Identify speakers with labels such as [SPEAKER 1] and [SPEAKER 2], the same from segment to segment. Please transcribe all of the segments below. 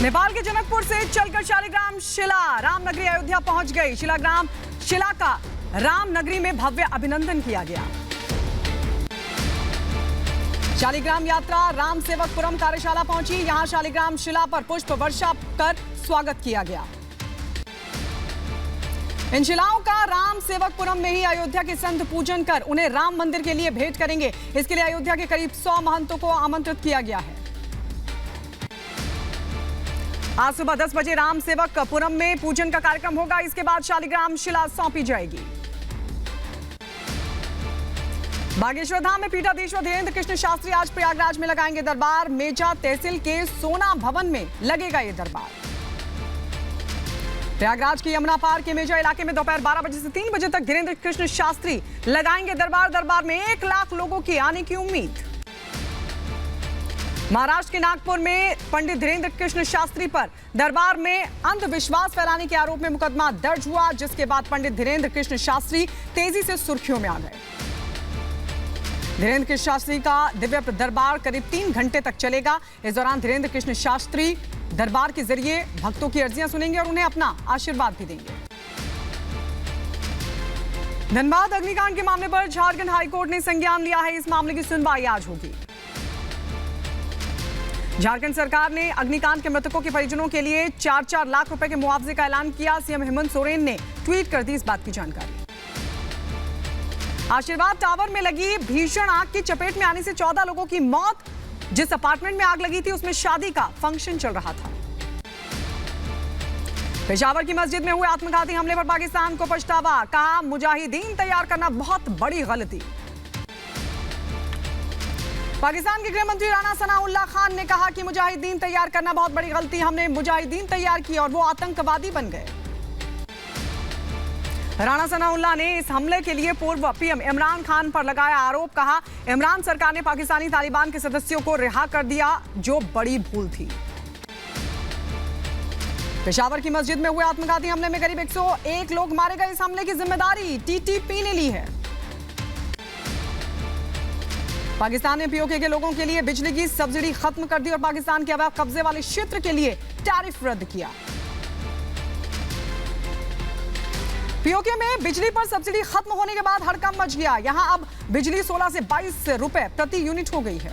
[SPEAKER 1] नेपाल के जनकपुर से चलकर शालिग्राम शिला रामनगरी अयोध्या पहुंच गई। शिला का रामनगरी में भव्य अभिनंदन किया गया। शालिग्राम यात्रा राम सेवकपुरम कार्यशाला पहुंची। यहां शालिग्राम शिला पर पुष्प वर्षा कर स्वागत किया गया। इन शिलाओं का राम सेवकपुरम में ही अयोध्या के संत पूजन कर उन्हें राम मंदिर के लिए भेंट करेंगे। इसके लिए अयोध्या के करीब 100 महंतों को आमंत्रित किया गया है। आज सुबह 10 बजे राम सेवकपुरम में पूजन का कार्यक्रम होगा। इसके बाद शालिग्राम शिला सौंपी जाएगी। बागेश्वर धाम में पीठाधीश्वर धीरेन्द्र कृष्ण शास्त्री आज प्रयागराज में लगाएंगे दरबार। मेजा तहसील के सोना भवन में लगेगा ये दरबार। प्रयागराज के यमुना पार के मेजा इलाके में दोपहर 12 बजे से 3 बजे तक धीरेन्द्र कृष्ण शास्त्री लगाएंगे दरबार। दरबार में 1 लाख लोगों की आने की उम्मीद। महाराष्ट्र के नागपुर में पंडित धीरेन्द्र कृष्ण शास्त्री पर दरबार में अंधविश्वास फैलाने के आरोप में मुकदमा दर्ज हुआ, जिसके बाद पंडित धीरेन्द्र कृष्ण शास्त्री तेजी से सुर्खियों में आ गए। धीरेन्द्र कृष्ण शास्त्री का दिव्य दरबार करीब 3 घंटे तक चलेगा। इस दौरान धीरेन्द्र कृष्ण शास्त्री दरबार के जरिए भक्तों की अर्जियां सुनेंगे और उन्हें अपना आशीर्वाद भी देंगे। धनबाद अग्निकांड के मामले पर झारखंड हाईकोर्ट ने संज्ञान लिया है। इस मामले की सुनवाई आज होगी। झारखंड सरकार ने अग्निकांड के मृतकों के परिजनों के लिए 4-4 लाख रुपए के मुआवजे का ऐलान किया। सीएम हेमंत सोरेन ने ट्वीट कर दी इस बात की जानकारी। आशीर्वाद टावर में लगी भीषण आग की चपेट में आने से 14 लोगों की मौत। जिस अपार्टमेंट में आग लगी थी उसमें शादी का फंक्शन चल रहा था। पेशावर की मस्जिद में हुए आत्मघाती हमले पर पाकिस्तान को पछतावा। कहा मुजाहिदीन तैयार करना बहुत बड़ी गलती। पाकिस्तान के गृह मंत्री राणा सनाउल्लाह खान ने कहा कि मुजाहिदीन तैयार करना बहुत बड़ी गलती। हमने मुजाहिदीन तैयार किए और वो आतंकवादी बन गए। राणा सनाउल्लाह ने इस हमले के लिए पूर्व पीएम इमरान खान पर लगाया आरोप। कहा इमरान सरकार ने पाकिस्तानी तालिबान के सदस्यों को रिहा कर दिया, जो बड़ी भूल थी। पेशावर की मस्जिद में हुए आत्मघाती हमले में करीब 101 लोग मारे गए। इस हमले की जिम्मेदारी टीटीपी ने ली है। पाकिस्तान ने पीओके के लोगों के लिए बिजली की सब्सिडी खत्म कर दी और पाकिस्तान के अवैध कब्जे वाले क्षेत्र के लिए टैरिफ रद्द किया। पीओके में बिजली पर सब्सिडी खत्म होने के बाद हड़कंप मच गया। यहां अब बिजली 16 से 22 रुपए प्रति यूनिट हो गई है।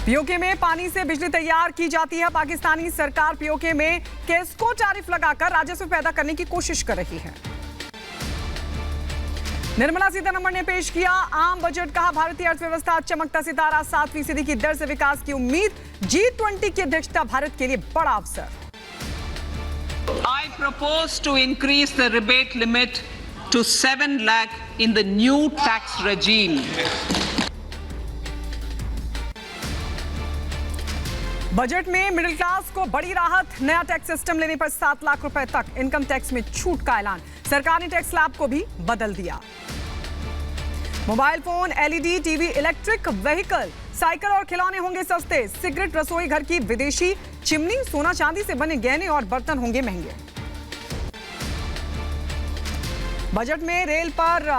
[SPEAKER 1] पीओके में पानी से बिजली तैयार की जाती है। पाकिस्तानी सरकार पीओके में केस्को टैरिफ लगाकर राजस्व पैदा करने की कोशिश कर रही है। निर्मला सीतारमण ने पेश किया आम बजट। कहा भारतीय अर्थव्यवस्था चमकता सितारा, 7% की दर से विकास की उम्मीद। G20 की अध्यक्षता भारत के लिए बड़ा अवसर।
[SPEAKER 2] I propose to increase the rebate limit to 7 lakh in the new tax regime.
[SPEAKER 1] Budget में मिडिल क्लास को बड़ी राहत। नया टैक्स सिस्टम लेने पर 7 लाख रुपए तक इनकम टैक्स में छूट का ऐलान। सरकार ने टैक्स स्लैब को भी बदल दिया। Mobile phone, LED TV, electric vehicle, cycle और खिलौने होंगे सस्ते। सिगरेट, रसोई घर की विदेशी चिमनी, सोना चांदी से बने गहने और बर्तन होंगे महंगे। बजट में रेल पर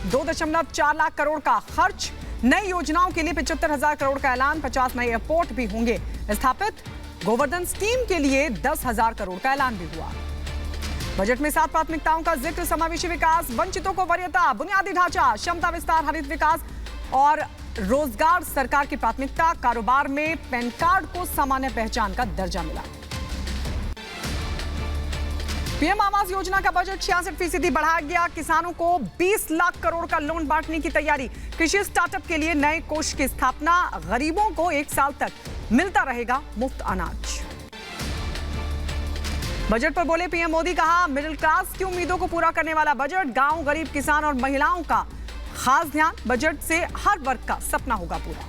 [SPEAKER 1] 2.4 लाख करोड़ का खर्च। नई योजनाओं के लिए 75,000 करोड़ का ऐलान। 50 नए एयरपोर्ट भी होंगे स्थापित। गोवर्धन स्कीम के लिए 10,000 करोड़ का ऐलान भी हुआ। बजट में 7 प्राथमिकताओं का जिक्र। समावेशी विकास, वंचितों को वरीयता, बुनियादी ढांचा, क्षमता विस्तार, हरित विकास और रोजगार सरकार की प्राथमिकता। कारोबार में पैन कार्ड को सामान्य पहचान का दर्जा मिला। पीएम आवास योजना का बजट 66% बढ़ाया गया। किसानों को 20 लाख करोड़ का लोन बांटने की तैयारी। कृषि स्टार्टअप के लिए नए कोष की स्थापना। गरीबों को 1 साल तक मिलता रहेगा मुफ्त अनाज। बजट पर बोले पीएम मोदी। कहा मिडिल क्लास की उम्मीदों को पूरा करने वाला बजट। गांव, गरीब, किसान और महिलाओं का खास ध्यान। बजट से हर वर्ग का सपना होगा पूरा।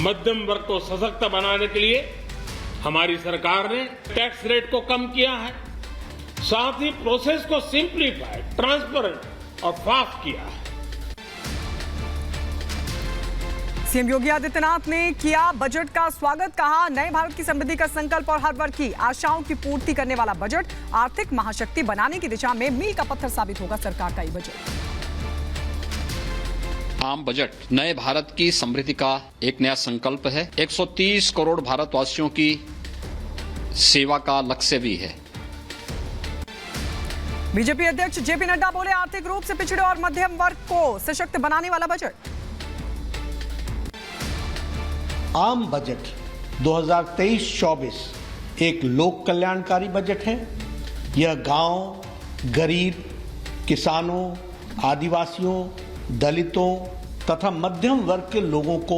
[SPEAKER 3] मध्यम वर्ग को सशक्त बनाने के लिए हमारी सरकार ने टैक्स रेट को कम किया है, साथ ही प्रोसेस को सिंप्लीफाई, ट्रांसपेरेंट और फास्ट किया है।
[SPEAKER 1] सीएम योगी आदित्यनाथ ने किया बजट का स्वागत। कहा नए भारत की समृद्धि का संकल्प और हर वर्ग की आशाओं की पूर्ति करने वाला बजट आर्थिक महाशक्ति बनाने की दिशा में मील का पत्थर साबित होगा सरकार का ये बजट।
[SPEAKER 4] आम बजट नए भारत की समृद्धि का एक नया संकल्प है। 130 करोड़ भारतवासियों की सेवा का लक्ष्य भी है।
[SPEAKER 1] बीजेपी अध्यक्ष जेपी नड्डा बोले, आर्थिक रूप से पिछड़े और मध्यम वर्ग को सशक्त बनाने वाला बजट।
[SPEAKER 5] आम बजट 2023-24 एक लोक कल्याणकारी बजट है। यह गांव, गरीब, किसानों, आदिवासियों, दलितों तथा मध्यम वर्ग के लोगों को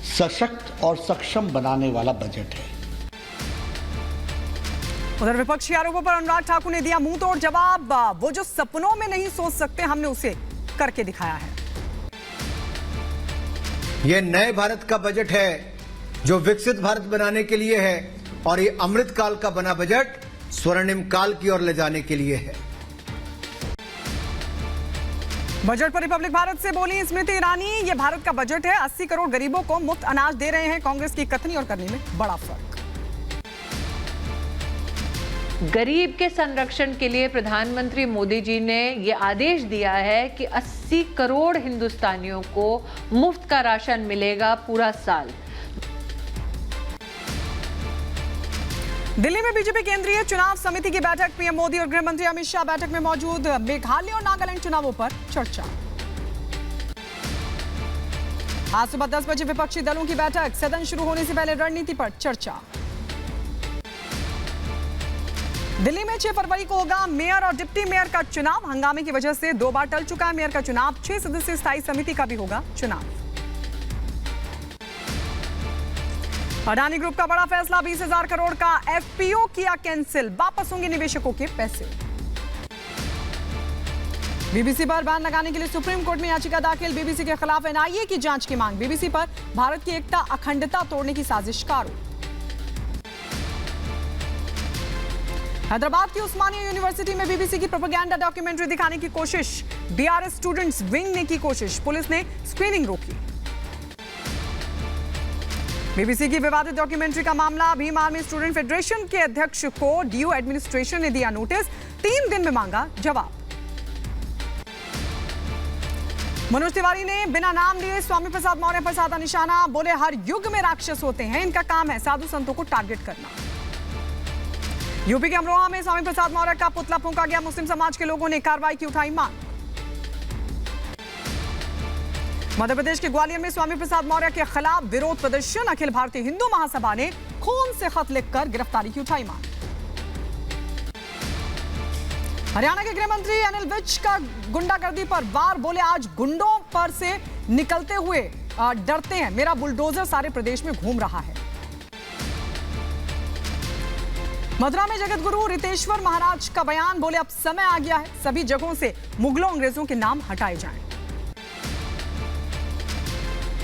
[SPEAKER 5] सशक्त और सक्षम बनाने वाला बजट है।
[SPEAKER 1] उधर विपक्षी आरोपों पर अनुराग ठाकुर ने दिया मुंह तोड़ जवाब। वो जो सपनों में नहीं सोच सकते, हमने उसे करके दिखाया है।
[SPEAKER 6] यह नए भारत का बजट है जो विकसित भारत बनाने के लिए है, और ये अमृत काल का बना बजट स्वर्णिम काल की ओर ले जाने के लिए है।
[SPEAKER 1] बजट पर रिपब्लिक भारत से बोली स्मृति ईरानी, ये भारत का बजट है, 80 करोड़ गरीबों को मुफ्त अनाज दे रहे हैं। कांग्रेस की कथनी और करनी में बड़ा फर्क।
[SPEAKER 7] गरीब के संरक्षण के लिए प्रधानमंत्री मोदी जी ने ये आदेश दिया है कि 80 करोड़ हिंदुस्तानियों को मुफ्त का राशन मिलेगा पूरा साल।
[SPEAKER 1] दिल्ली में बीजेपी केंद्रीय चुनाव समिति की बैठक, पीएम मोदी और गृह मंत्री अमित शाह बैठक में मौजूद। मेघालय और नागालैंड चुनावों पर चर्चा। आज सुबह 10 बजे विपक्षी दलों की बैठक, सदन शुरू होने से पहले रणनीति पर चर्चा। दिल्ली में 6 फरवरी को होगा मेयर और डिप्टी मेयर का चुनाव। हंगामे की वजह से 2 बार टल चुका है मेयर का चुनाव। 6 सदस्यीय स्थायी समिति का भी होगा चुनाव। अडानी ग्रुप का बड़ा फैसला, 20,000 करोड़ का एफपीओ किया कैंसिल, वापस होंगे निवेशकों के पैसे। बीबीसी पर बैन लगाने के लिए सुप्रीम कोर्ट में याचिका दाखिल, बीबीसी के खिलाफ एनआईए की जांच की मांग। बीबीसी पर भारत की एकता अखंडता तोड़ने की साजिश का आरोप। हैदराबाद की उस्मानिया यूनिवर्सिटी में बीबीसी की प्रोपेगेंडा डॉक्यूमेंट्री दिखाने की कोशिश, बीआरएस स्टूडेंट्स विंग ने की कोशिश, पुलिस ने स्क्रीनिंग रोकी। बीबीसी की विवादित डॉक्यूमेंट्री का मामला, भीम आर्मी स्टूडेंट फेडरेशन के अध्यक्ष को डीयू एडमिनिस्ट्रेशन ने दिया नोटिस, 3 दिन में मांगा जवाब। मनोज तिवारी ने बिना नाम लिए स्वामी प्रसाद मौर्य पर साधा निशाना, बोले हर युग में राक्षस होते हैं, इनका काम है साधु संतों को टारगेट करना। यूपी के अमरोहा में स्वामी प्रसाद मौर्य का पुतला फूंका गया, मुस्लिम समाज के लोगों ने कार्रवाई की उठाई मांग। मध्य प्रदेश के ग्वालियर में स्वामी प्रसाद मौर्य के खिलाफ विरोध प्रदर्शन, अखिल भारतीय हिंदू महासभा ने खून से खत लिखकर गिरफ्तारी की उठाई मांग। हरियाणा के गृह मंत्री अनिल विज का गुंडागर्दी पर वार, बोले आज गुंडों पर से निकलते हुए डरते हैं, मेरा बुलडोजर सारे प्रदेश में घूम रहा है। मथुरा में जगत गुरु रितेश्वर महाराज का बयान, बोले अब समय आ गया है, सभी जगहों से मुगलों अंग्रेजों के नाम हटाए जाएं।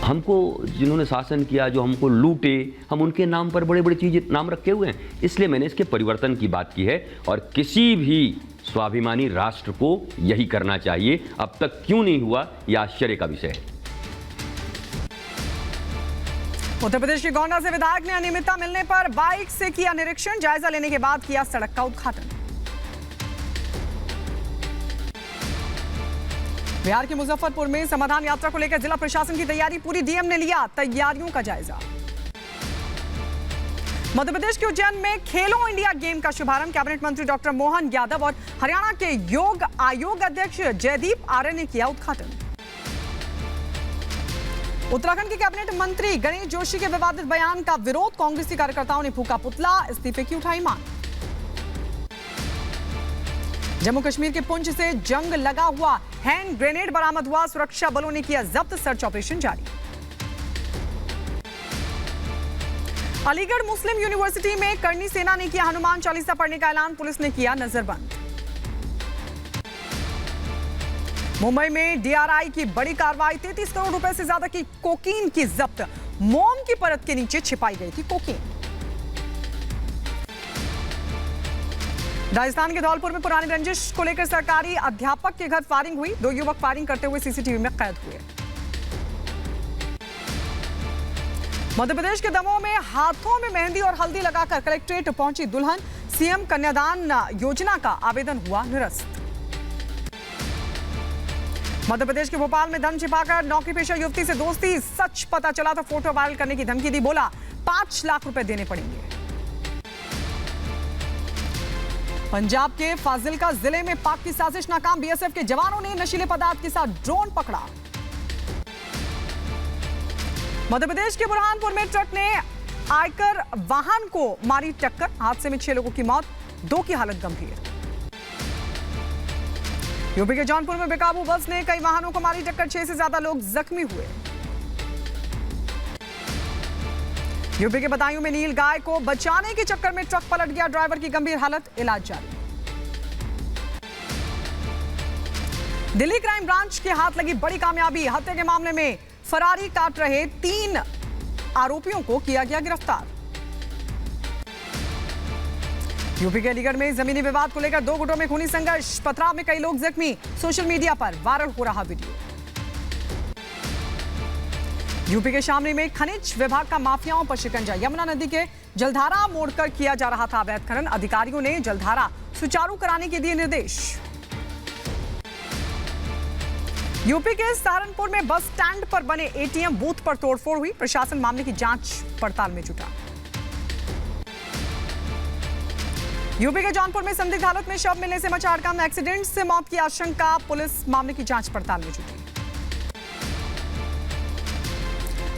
[SPEAKER 8] हमको जिन्होंने शासन किया, जो हमको लूटे, हम उनके नाम पर बड़े बड़े चीज़ नाम रखे हुए हैं, इसलिए मैंने इसके परिवर्तन की बात की है। और किसी भी स्वाभिमानी राष्ट्र को यही करना चाहिए। अब तक क्यों नहीं हुआ, यह आश्चर्य का विषय है।
[SPEAKER 1] उत्तर प्रदेश के गोंडा से विधायक ने अनियमितता मिलने पर बाइक से किया निरीक्षण, जायजा लेने के बाद किया सड़क का उद्घाटन। बिहार के मुजफ्फरपुर में समाधान यात्रा को लेकर जिला प्रशासन की तैयारी पूरी, डीएम ने लिया तैयारियों का जायजा। मध्य प्रदेश के उज्जैन में खेलो इंडिया गेम का शुभारंभ, कैबिनेट मंत्री डॉक्टर मोहन यादव और हरियाणा के योग आयोग अध्यक्ष जयदीप आर्य ने किया उद्घाटन। उत्तराखंड के कैबिनेट मंत्री गणेश जोशी के विवादित बयान का विरोध, कांग्रेसी कार्यकर्ताओं ने फूंका पुतला, इस्तीफे की उठाई मांग। जम्मू कश्मीर के पुंछ से जंग लगा हुआ हैंड ग्रेनेड बरामद हुआ, सुरक्षा बलों ने किया जब्त, सर्च ऑपरेशन जारी। अलीगढ़ मुस्लिम यूनिवर्सिटी में करनी सेना ने किया हनुमान चालीसा पढ़ने का ऐलान, पुलिस ने किया नजरबंद। मुंबई में डीआरआई की बड़ी कार्रवाई, 33 करोड़ रुपए से ज्यादा की कोकीन की जब्त, मोम की परत के नीचे छिपाई गई थी कोकीन। राजस्थान के धौलपुर में पुरानी रंजिश को लेकर सरकारी अध्यापक के घर फायरिंग हुई, 2 युवक फायरिंग करते हुए सीसीटीवी में कैद हुए। मध्य प्रदेश के दमोह में हाथों में मेहंदी और हल्दी लगाकर कलेक्ट्रेट पहुंची दुल्हन, सीएम कन्यादान योजना का आवेदन हुआ निरस्त। मध्य प्रदेश के भोपाल में धन छिपाकर नौकरी पेशा युवती से दोस्ती, सच पता चला तो फोटो वायरल करने की धमकी दी, बोला 5 लाख रुपए देने पड़ेंगे। पंजाब के फाजिल्का जिले में पाक की साजिश नाकाम, बीएसएफ के जवानों ने नशीले पदार्थ के साथ ड्रोन पकड़ा। मध्य प्रदेश के बुरहानपुर में ट्रक ने आयकर वाहन को मारी टक्कर, हादसे में 6 लोगों की मौत, 2 की हालत गंभीर। यूपी के जौनपुर में बेकाबू बस ने कई वाहनों को मारी टक्कर, 6 से ज्यादा लोग जख्मी हुए। यूपी के बदायूं में नील गाय को बचाने के चक्कर में ट्रक पलट गया, ड्राइवर की गंभीर हालत, इलाज जारी। दिल्ली क्राइम ब्रांच के हाथ लगी बड़ी कामयाबी, हत्या के मामले में फरारी काट रहे 3 आरोपियों को किया गया गिरफ्तार। यूपी के अलीगढ़ में जमीनी विवाद को लेकर 2 गुटों में खूनी संघर्ष, पथराव में कई लोग जख्मी, सोशल मीडिया पर वायरल हो रहा वीडियो। यूपी के शामली में खनिज विभाग का माफियाओं पर शिकंजा, यमुना नदी के जलधारा मोड़कर किया जा रहा था अवैध खनन, अधिकारियों ने जलधारा सुचारू कराने के दिए निर्देश। यूपी के सहारनपुर में बस स्टैंड पर बने एटीएम बूथ पर तोड़फोड़ हुई, प्रशासन मामले की जांच पड़ताल में जुटा। यूपी के जौनपुर में संदिग्ध हालत में शव मिलने से मचा हड़कंप, एक्सीडेंट से मौत की आशंका, पुलिस मामले की जांच पड़ताल में जुटी।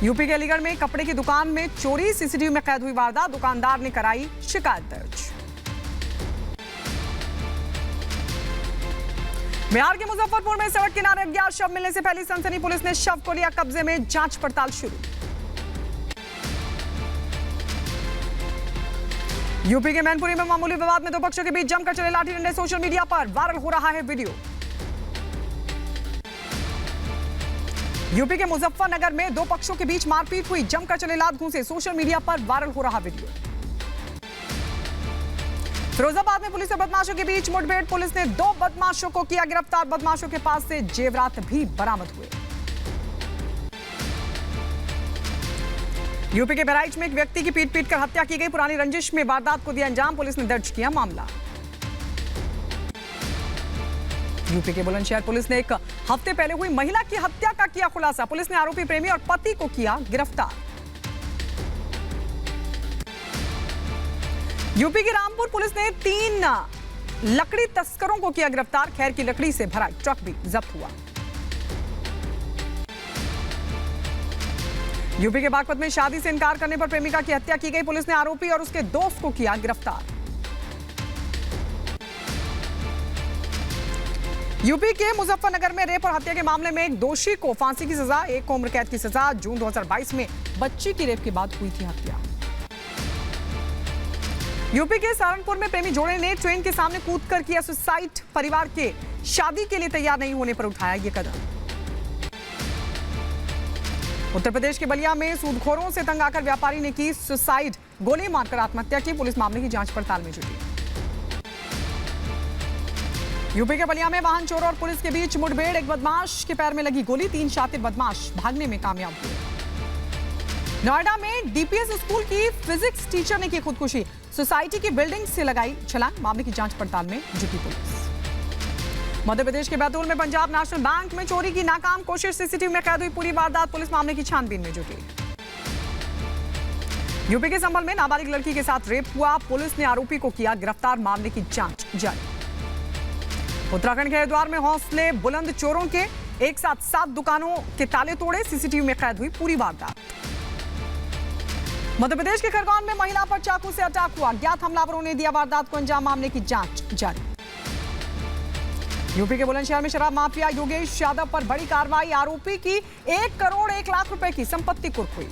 [SPEAKER 1] यूपी के अलीगढ़ में कपड़े की दुकान में चोरी, सीसीटीवी में कैद हुई वारदात, दुकानदार ने कराई शिकायत दर्ज। बिहार के मुजफ्फरपुर में सड़क किनारे अज्ञात शव मिलने से पहली सनसनी, पुलिस ने शव को लिया कब्जे में, जांच पड़ताल शुरू। यूपी के मैनपुरी में मामूली विवाद में 2 पक्षों के बीच जमकर चले लाठी डंडे, सोशल मीडिया पर वायरल हो रहा है वीडियो। यूपी के मुजफ्फरनगर में 2 पक्षों के बीच मारपीट हुई, जमकर चले लात घूंसे, सोशल मीडिया पर वायरल हो रहा वीडियो। फिरोजाबाद में पुलिस और बदमाशों के बीच मुठभेड़, पुलिस ने 2 बदमाशों को किया गिरफ्तार, बदमाशों के पास से जेवरात भी बरामद हुए। यूपी के बहराइच में एक व्यक्ति की पीट कर हत्या की गई, पुरानी रंजिश में वारदात को दिया अंजाम, पुलिस ने दर्ज किया मामला। यूपी के बुलंदशहर पुलिस ने 1 हफ्ते पहले हुई महिला की हत्या का किया खुलासा, पुलिस ने आरोपी प्रेमी और पति को किया गिरफ्तार। यूपी की रामपुर पुलिस ने 3 लकड़ी तस्करों को किया गिरफ्तार, खैर की लकड़ी से भरा ट्रक भी जब्त हुआ। यूपी के बागपत में शादी से इनकार करने पर प्रेमिका की हत्या की गई, पुलिस ने आरोपी और उसके दोस्त को किया गिरफ्तार। यूपी के मुजफ्फरनगर में रेप और हत्या के मामले में एक दोषी को फांसी की सजा, 1 को उम्र कैद की सजा, जून 2022 में बच्ची की रेप के बाद हुई थी हत्या। यूपी के सहारनपुर में प्रेमी जोड़े ने ट्रेन के सामने कूदकर किया सुसाइड, परिवार के शादी के लिए तैयार नहीं होने पर उठाया यह कदम। उत्तर प्रदेश के बलिया में सूदखोरों से तंग आकर व्यापारी ने की सुसाइड, गोली मारकर आत्महत्या की, पुलिस मामले की जांच पड़ताल में जुटी। यूपी के बलिया में वाहन चोर और पुलिस के बीच मुठभेड़, एक बदमाश के पैर में लगी गोली, 3 शातिर बदमाश भागने में कामयाब हुए। नोएडा में डीपीएस स्कूल की फिजिक्स टीचर ने की खुदकुशी, सोसाइटी की बिल्डिंग से लगाई छलांग, मामले की जांच पड़ताल में जुटी पुलिस। मध्य प्रदेश के बैतूल में पंजाब नेशनल बैंक में चोरी की नाकाम कोशिश, सीसीटीवी में कैद हुई पूरी वारदात, पुलिस मामले की छानबीन में जुटी। यूपी के संभल में नाबालिग लड़की के साथ रेप हुआ, पुलिस ने आरोपी को किया गिरफ्तार, मामले की जांच जारी। उत्तराखंड के हरिद्वार में हौसले बुलंद चोरों के एक साथ 7 दुकानों के ताले तोड़े, सीसीटीवी में कैद हुई पूरी वारदात। मध्य प्रदेश के खरगोन में महिला पर चाकू से अटैक हुआ, अज्ञात हमलावरों ने दिया वारदात को अंजाम, मामले की जांच जारी। यूपी के बुलंदशहर में शराब माफिया योगेश यादव पर बड़ी कार्रवाई, आरोपी की 1 करोड़ 1 लाख रुपए की संपत्ति कुर्क हुई।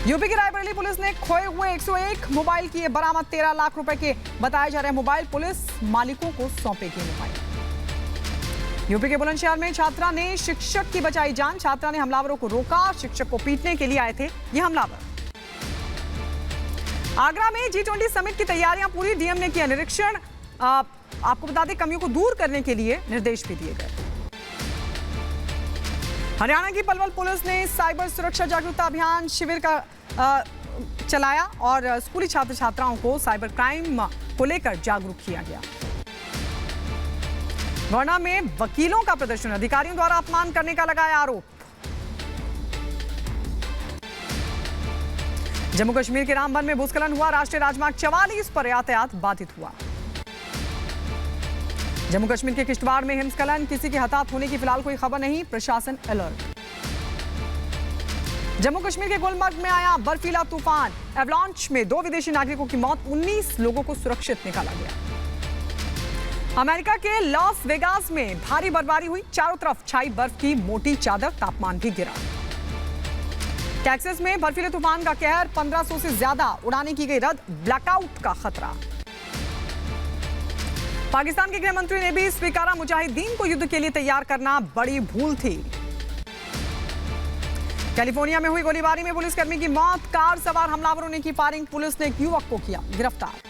[SPEAKER 1] यूपी की रायबरेली पुलिस ने खोए हुए 101 मोबाइल किए बरामद, 13 लाख रुपए के बताए जा रहे मोबाइल पुलिस मालिकों को सौंपेगी मोबाइल। यूपी के बुलंदशहर में छात्रा ने शिक्षक की बचाई जान, छात्रा ने हमलावरों को रोका, शिक्षक को पीटने के लिए आए थे ये हमलावर। आगरा में G20 समिट की तैयारियां पूरी, डीएम ने किया निरीक्षण, आपको बता दें कमियों को दूर करने के लिए निर्देश भी दिए गए। हरियाणा की पलवल पुलिस ने साइबर सुरक्षा जागरूकता अभियान शिविर का चलाया और स्कूली छात्र छात्राओं को साइबर क्राइम को लेकर जागरूक किया गया। नोएडा में वकीलों का प्रदर्शन, अधिकारियों द्वारा अपमान करने का लगाया आरोप। जम्मू कश्मीर के रामबन में भूस्खलन हुआ, राष्ट्रीय राजमार्ग 44 पर यातायात बाधित हुआ। जम्मू कश्मीर के किश्तवाड़ में हिमस्खलन, किसी के हताहत होने की फिलहाल कोई खबर नहीं, प्रशासन अलर्ट। जम्मू कश्मीर के गुलमर्ग में आया बर्फीला तूफान, एवलांच में 2 विदेशी नागरिकों की मौत, 19 लोगों को सुरक्षित निकाला गया। अमेरिका के लॉस वेगास में भारी बर्फबारी हुई, चारों तरफ छाई बर्फ की मोटी चादर, तापमान भी गिरा। टेक्सास में बर्फीले तूफान का कहर, 1500 से ज्यादा उड़ानें की गई रद्द, ब्लैकआउट का खतरा। पाकिस्तान के गृह मंत्री ने भी स्वीकारा, मुजाहिदीन को युद्ध के लिए तैयार करना बड़ी भूल थी। कैलिफोर्निया में हुई गोलीबारी में पुलिसकर्मी की मौत, कार सवार हमलावरों ने की फायरिंग, पुलिस ने एक युवक को किया गिरफ्तार।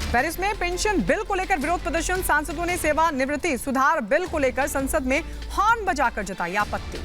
[SPEAKER 1] पेरिस में पेंशन बिल को लेकर विरोध प्रदर्शन, सांसदों ने सेवानिवृत्ति सुधार बिल को लेकर संसद में हॉर्न बजाकर जताई आपत्ति।